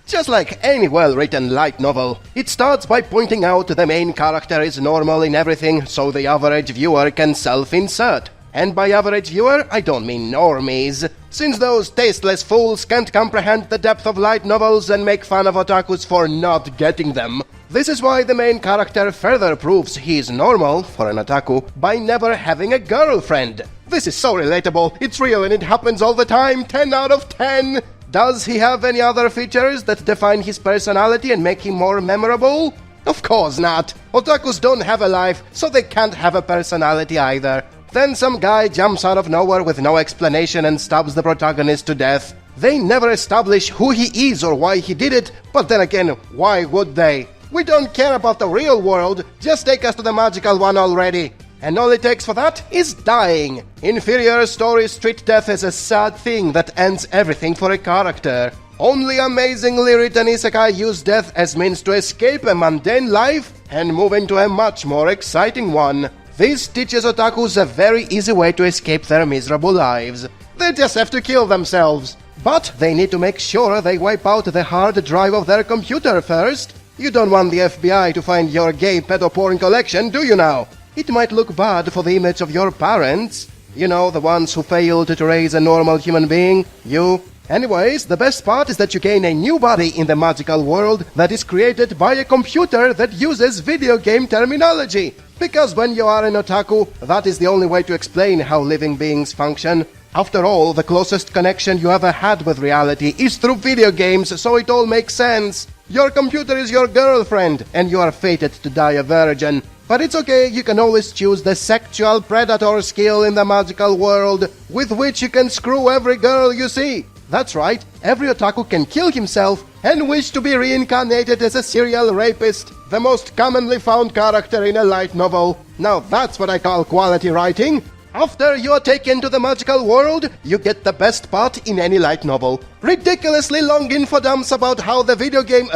Just like any well-written light novel, it starts by pointing out the main character is normal in everything so the average viewer can self-insert. And by average viewer, I don't mean normies, since those tasteless fools can't comprehend the depth of light novels and make fun of otakus for not getting them. This is why the main character further proves he's normal, for an otaku, by never having a girlfriend. This is so relatable, it's real and it happens all the time, 10 out of 10! Does he have any other features that define his personality and make him more memorable? Of course not! Otakus don't have a life, so they can't have a personality either. Then some guy jumps out of nowhere with no explanation and stabs the protagonist to death. They never establish who he is or why he did it, but then again, why would they? We don't care about the real world, just take us to the magical one already. And all it takes for that is dying. Inferior stories treat death as a sad thing that ends everything for a character. Only amazingly written isekai use death as means to escape a mundane life and move into a much more exciting one. This teaches otakus a very easy way to escape their miserable lives. They just have to kill themselves. But they need to make sure they wipe out the hard drive of their computer first. You don't want the FBI to find your gay pedo-porn collection, do you now? It might look bad for the image of your parents. You know, the ones who failed to raise a normal human being. You. Anyways, the best part is that you gain a new body in the magical world that is created by a computer that uses video game terminology. Because when you are an otaku, that is the only way to explain how living beings function. After all, the closest connection you ever had with reality is through video games, so it all makes sense. Your computer is your girlfriend, and you are fated to die a virgin. But it's okay, you can always choose the sexual predator skill in the magical world, with which you can screw every girl you see. That's right, every otaku can kill himself and wish to be reincarnated as a serial rapist, the most commonly found character in a light novel. Now that's what I call quality writing. After you're taken to the magical world, you get the best part in any light novel. Ridiculously long infodumps about how the video game,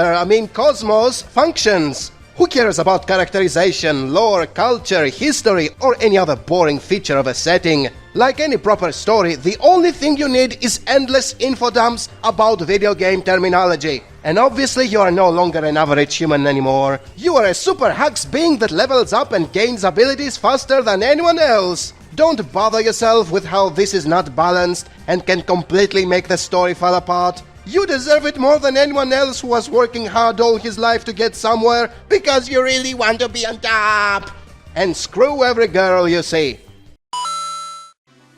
cosmos, functions. Who cares about characterization, lore, culture, history, or any other boring feature of a setting? Like any proper story, the only thing you need is endless infodumps about video game terminology. And obviously you are no longer an average human anymore. You are a super hacks being that levels up and gains abilities faster than anyone else. Don't bother yourself with how this is not balanced and can completely make the story fall apart. You deserve it more than anyone else who was working hard all his life to get somewhere because you really want to be on top. And screw every girl you see.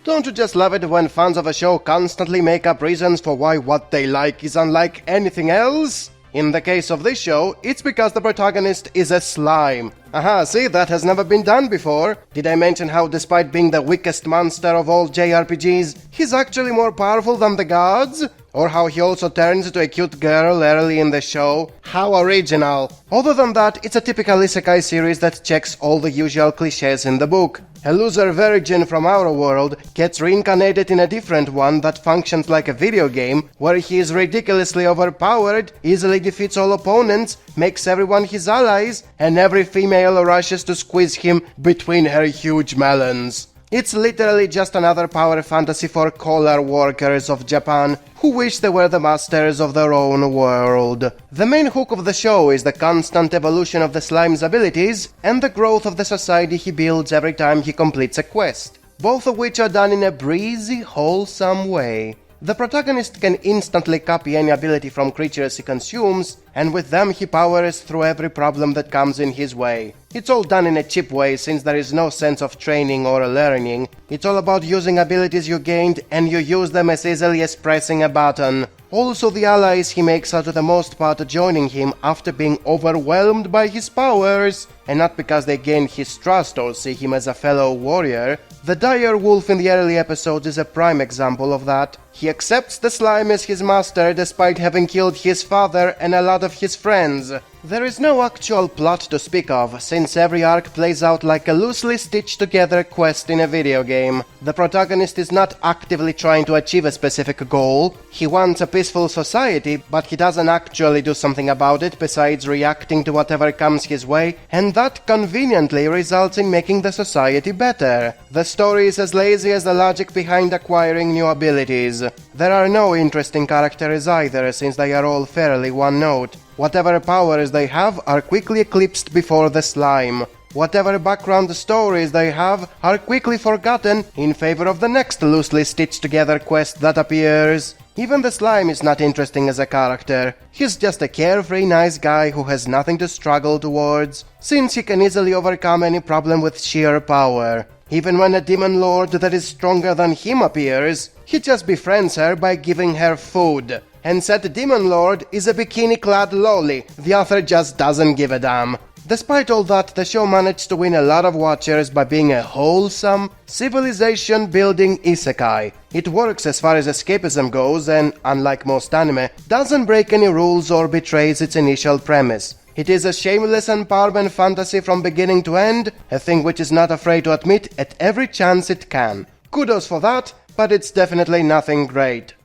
Don't you just love it when fans of a show constantly make up reasons for why what they like is unlike anything else? In the case of this show, it's because the protagonist is a slime. Aha, see, that has never been done before. Did I mention how despite being the weakest monster of all JRPGs, he's actually more powerful than the gods? Or how he also turns into a cute girl early in the show? How original! Other than that, it's a typical isekai series that checks all the usual cliches in the book. A loser virgin from our world gets reincarnated in a different one that functions like a video game, where he is ridiculously overpowered, easily defeats all opponents, makes everyone his allies, and every female rushes to squeeze him between her huge melons. It's literally just another power fantasy for collar workers of Japan who wish they were the masters of their own world. The main hook of the show is the constant evolution of the slime's abilities and the growth of the society he builds every time he completes a quest, both of which are done in a breezy, wholesome way. The protagonist can instantly copy any ability from creatures he consumes, and with them he powers through every problem that comes in his way. It's all done in a cheap way since there is no sense of training or learning. It's all about using abilities you gained and you use them as easily as pressing a button. Also, the allies he makes are to the most part joining him after being overwhelmed by his powers, and not because they gain his trust or see him as a fellow warrior. The dire wolf in the early episodes is a prime example of that. He accepts the slime as his master despite having killed his father and a lot of his friends. There is no actual plot to speak of, since every arc plays out like a loosely stitched together quest in a video game. The protagonist is not actively trying to achieve a specific goal. He wants a peaceful society, but he doesn't actually do something about it besides reacting to whatever comes his way and and that conveniently results in making the society better. The story is as lazy as the logic behind acquiring new abilities. There are no interesting characters either, since they are all fairly one-note. Whatever powers they have are quickly eclipsed before the slime. Whatever background stories they have are quickly forgotten in favor of the next loosely stitched together quest that appears. Even the slime is not interesting as a character. He's just a carefree nice guy who has nothing to struggle towards, since he can easily overcome any problem with sheer power. Even when a demon lord that is stronger than him appears, he just befriends her by giving her food. And said demon lord is a bikini-clad loli. The author just doesn't give a damn. Despite all that, the show managed to win a lot of watchers by being a wholesome, civilization-building isekai. It works as far as escapism goes and, unlike most anime, doesn't break any rules or betrays its initial premise. It is a shameless empowerment fantasy from beginning to end, a thing which is not afraid to admit at every chance it can. Kudos for that, but it's definitely nothing great.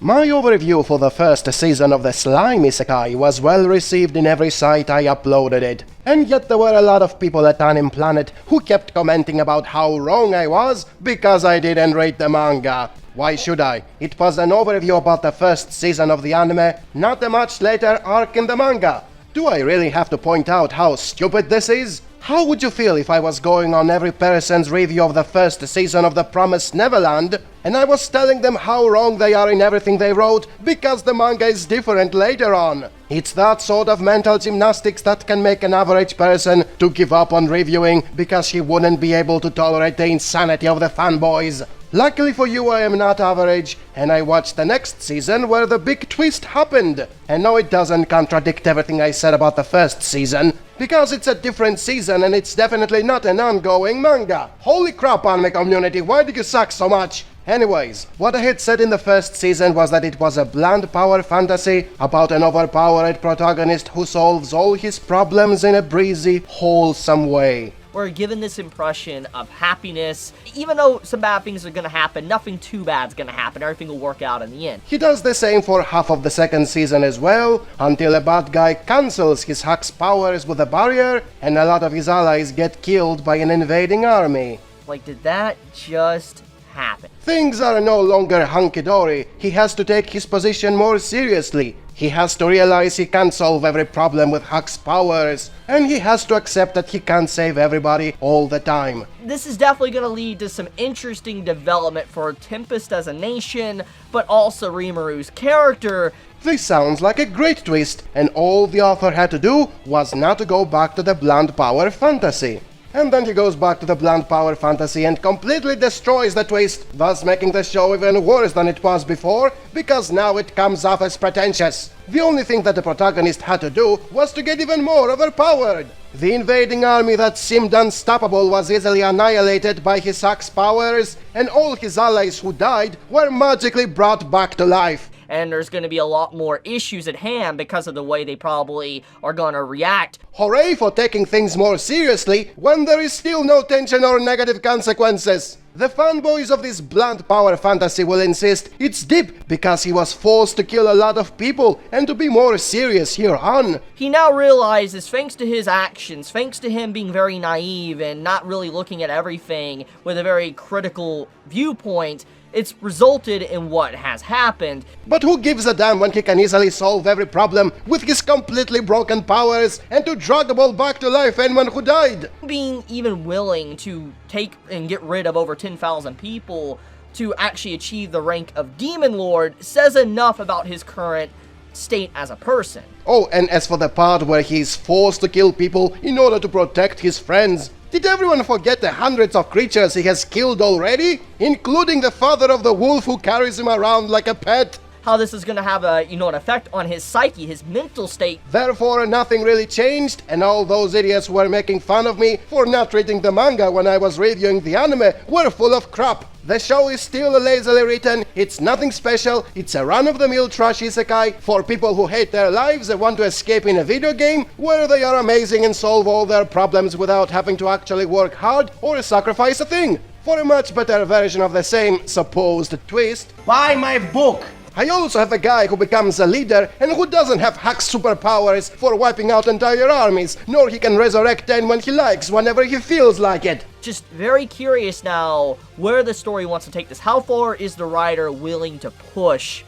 My overview for the first season of the Slime Isekai was well received in every site I uploaded it, and yet there were a lot of people at Anime Planet who kept commenting about how wrong I was because I didn't rate the manga. Why should I? It was an overview about the first season of the anime, not a much later arc in the manga. Do I really have to point out how stupid this is? How would you feel if I was going on every person's review of the first season of The Promised Neverland, and I was telling them how wrong they are in everything they wrote because the manga is different later on? It's that sort of mental gymnastics that can make an average person to give up on reviewing because he wouldn't be able to tolerate the insanity of the fanboys. Luckily for you, I am not average, and I watched the next season where the big twist happened. And no, it doesn't contradict everything I said about the first season, because it's a different season and it's definitely not an ongoing manga. Holy crap, anime community, why do you suck so much? Anyways, what I had said in the first season was that it was a bland power fantasy about an overpowered protagonist who solves all his problems in a breezy, wholesome way. We're given this impression of happiness. Even though some bad things are gonna happen, nothing too bad's gonna happen. Everything will work out in the end. He does the same for half of the second season as well, until a bad guy cancels his Huck's powers with a barrier, and a lot of his allies get killed by an invading army. Like, did that just happen? Things are no longer hunky-dory. He has to take his position more seriously. He has to realize he can't solve every problem with Huck's powers, and he has to accept that he can't save everybody all the time. This is definitely going to lead to some interesting development for Tempest as a nation, but also Rimuru's character. This sounds like a great twist, and all the author had to do was not to go back to the bland power fantasy. And then he goes back to the bland power fantasy and completely destroys the twist, thus making the show even worse than it was before, because now it comes off as pretentious. The only thing that the protagonist had to do was to get even more overpowered. The invading army that seemed unstoppable was easily annihilated by his Huck's powers, and all his allies who died were magically brought back to life. And there's going to be a lot more issues at hand because of the way they probably are going to react. Hooray for taking things more seriously when there is still no tension or negative consequences. The fanboys of this bland power fantasy will insist it's deep because he was forced to kill a lot of people and to be more serious here on. He now realizes, thanks to his actions, thanks to him being very naive and not really looking at everything with a very critical viewpoint, it's resulted in what has happened. But who gives a damn when he can easily solve every problem with his completely broken powers and to drag a ball back to life anyone who died? Being even willing to take and get rid of over 10,000 people to actually achieve the rank of Demon Lord says enough about his current state as a person. Oh, and as for the part where he's forced to kill people in order to protect his friends, did everyone forget the hundreds of creatures he has killed already? Including the father of the wolf who carries him around like a pet? How this is going to have a, an effect on his psyche, his mental state. Therefore, nothing really changed, and all those idiots who were making fun of me for not reading the manga when I was reviewing the anime were full of crap. The show is still lazily written, it's nothing special, it's a run-of-the-mill trash isekai for people who hate their lives and want to escape in a video game where they are amazing and solve all their problems without having to actually work hard or sacrifice a thing. For a much better version of the same supposed twist, buy my book! I also have a guy who becomes a leader and who doesn't have hack superpowers for wiping out entire armies, nor he can resurrect anyone he likes whenever he feels like it. Just very curious now where the story wants to take this. How far is the writer willing to push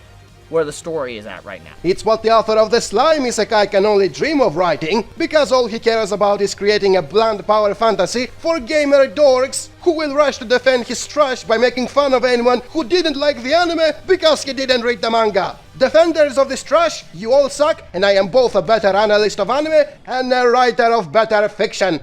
where the story is at right now? It's what the author of the slime isekai can only dream of writing, because all he cares about is creating a bland power fantasy for gamer dorks who will rush to defend his trash by making fun of anyone who didn't like the anime because he didn't read the manga. Defenders of this trash, you all suck, and I am both a better analyst of anime and a writer of better fiction.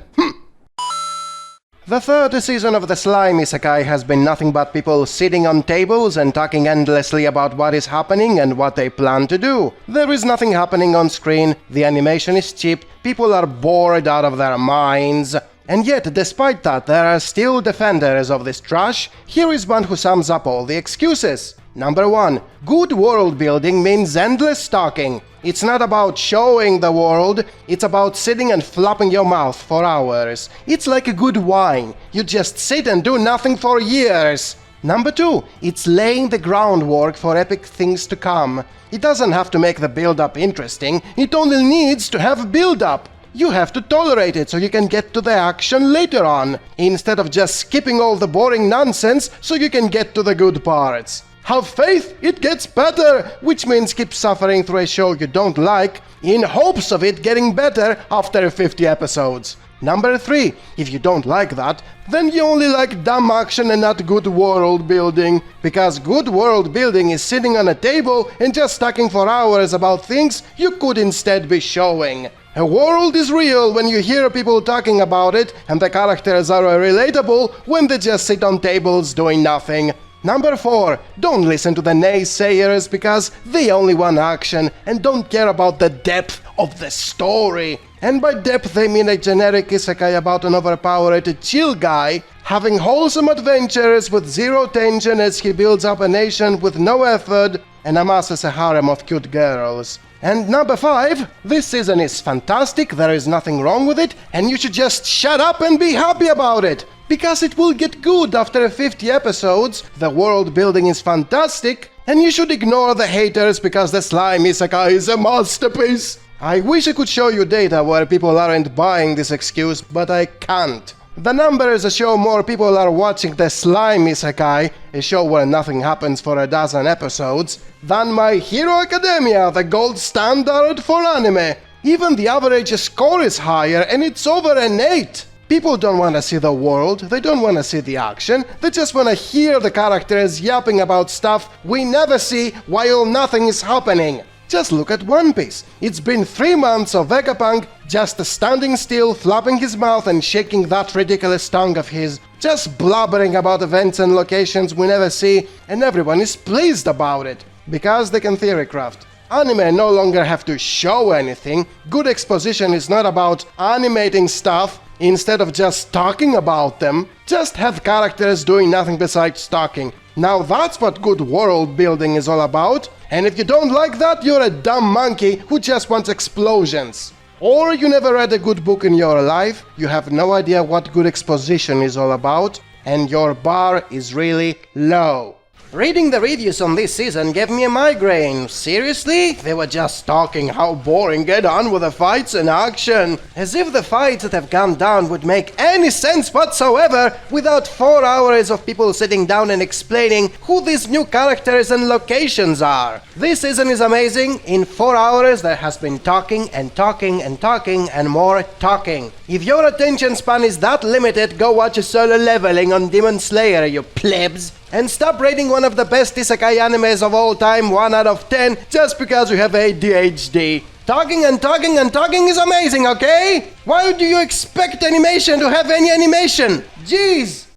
The third season of the slime isekai has been nothing but people sitting on tables and talking endlessly about what is happening and what they plan to do. There is nothing happening on screen, the animation is cheap, people are bored out of their minds. And yet, despite that, there are still defenders of this trash. Here is one who sums up all the excuses. Number 1. Good world building means endless talking. It's not about showing the world, it's about sitting and flopping your mouth for hours. It's like a good wine. You just sit and do nothing for years. Number 2. It's laying the groundwork for epic things to come. It doesn't have to make the build-up interesting, it only needs to have build-up. You have to tolerate it so you can get to the action later on, instead of just skipping all the boring nonsense so you can get to the good parts. Have faith, it gets better, which means keep suffering through a show you don't like, in hopes of it getting better after 50 episodes. Number 3, if you don't like that, then you only like dumb action and not good world building. Because good world building is sitting on a table and just talking for hours about things you could instead be showing. A world is real when you hear people talking about it, and the characters are relatable when they just sit on tables doing nothing. Number 4, don't listen to the naysayers because they only want action and don't care about the depth of the story. And by depth they mean a generic isekai about an overpowered chill guy having wholesome adventures with zero tension as he builds up a nation with no effort and amasses a harem of cute girls. And number 5, this season is fantastic, there is nothing wrong with it, and you should just shut up and be happy about it! Because it will get good after 50 episodes, the world building is fantastic, and you should ignore the haters because the slime isekai is a masterpiece! I wish I could show you data where people aren't buying this excuse, but I can't. The numbers show more people are watching the slime isekai, a show where nothing happens for a dozen episodes, than My Hero Academia, the gold standard for anime. Even the average score is higher and it's over an 8. People don't want to see the world, they don't want to see the action, they just want to hear the characters yapping about stuff we never see while nothing is happening. Just look at One Piece. It's been 3 months of Vegapunk just standing still, flapping his mouth and shaking that ridiculous tongue of his, just blubbering about events and locations we never see, and everyone is pleased about it. Because they can theorycraft. Anime no longer have to show anything. Good exposition is not about animating stuff instead of just talking about them. Just have characters doing nothing besides talking. Now that's what good world building is all about. And if you don't like that, you're a dumb monkey who just wants explosions. Or you never read a good book in your life, you have no idea what good exposition is all about, and your bar is really low. Reading the reviews on this season gave me a migraine. Seriously? They were just talking how boring, get on with the fights and action. As if the fights that have gone down would make any sense whatsoever without 4 hours of people sitting down and explaining who these new characters and locations are. This season is amazing. In 4 hours there has been talking and talking and talking and more talking. If your attention span is that limited, go watch Solo Leveling on Demon Slayer, you plebs. And stop rating one of the best isekai animes of all time 1 out of 10 just because you have ADHD. Talking and talking and talking is amazing, okay? Why do you expect animation to have any animation? Jeez!